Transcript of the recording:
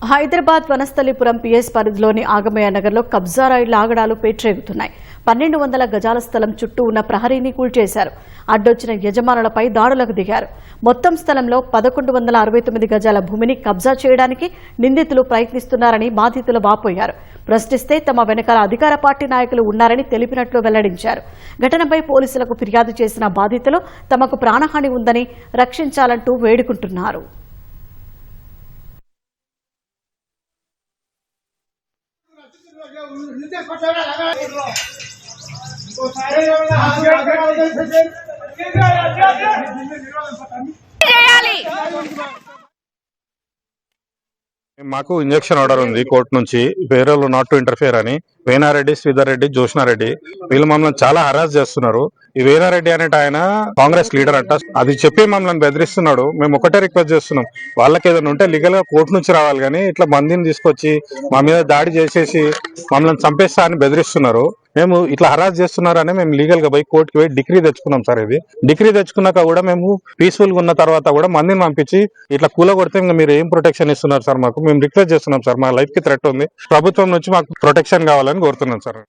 Hyderabad Vanasthalipuram PS పరిధిలోని ఆగమయ్య నగర్లో కబ్జా రైళ్ల ఆగడాలు పేట్రేగుతున్నాయి. 1200 గజాల స్థలం చుట్టూ ఉన్న ప్రహరీని కూల్చేశారు. అడ్డొచ్చిన యజమానులపై దాడులకు దిగారు. మొత్తం స్థలంలో 1169 గజాల భూమిని కబ్జా చేయడానికి నిందితులు ప్రయత్నిస్తున్నారని బాధితులు వాపోయారు. ప్రశ్నిస్తే తమ వెనకాల అధికార పార్టీ నాయకులు ఉన్నారని తెలిపినట్లు వెల్లడించారు. ఘటనపై పోలీసులకు ఫిర్యాదు చేసిన బాధితులు తమకు ప్రాణహాని ఉందని రక్షించాలంటూ వేడుకుంటున్నారు. మాకు ఇంజక్షన్ ఆర్డర్ ఉంది కోర్టు నుంచి, వేరే నాట్ టు ఇంటర్ఫియర్ అని. వేనారెడ్డి, శ్రీధర్ రెడ్డి, జోష్నారెడ్డి వీళ్ళు మమ్మల్ని చాలా హరాస్ చేస్తున్నారు. ఈ వేనారెడ్డి అనేట ఆయన కాంగ్రెస్ లీడర్ అంట. అది చెప్పి మమ్మల్ని బెదిరిస్తున్నాడు. మేము ఒకటే రిక్వెస్ట్ చేస్తున్నాం, వాళ్ళకి ఏదైనా ఉంటే లీగల్ గా కోర్టు నుంచి రావాలి, కానీ ఇట్లా మందిని తీసుకొచ్చి మా మీద దాడి చేసేసి మమ్మల్ని చంపేస్తా అని బెదిరిస్తున్నారు. మేము ఇట్లా హరాస్ చేస్తున్నారని మేము లీగల్ గా పోయి కోర్టుకి పోయి డిగ్రీ తెచ్చుకున్నాం సార్. ఇది డిగ్రీ తెచ్చుకున్నాక కూడా మేము పీస్ఫుల్ గా ఉన్న తర్వాత కూడా మందిని పంపించి ఇట్లా కూలగొడితే ఇంకా మీరు ఏం ప్రొటెక్షన్ ఇస్తున్నారు సార్ మాకు? మేము రిక్వెస్ట్ చేస్తున్నాం సార్, మా లైఫ్ కి థ్రెట్ ఉంది, ప్రభుత్వం నుంచి మాకు ప్రొటెక్షన్ కావాలని కోరుతున్నాం సార్.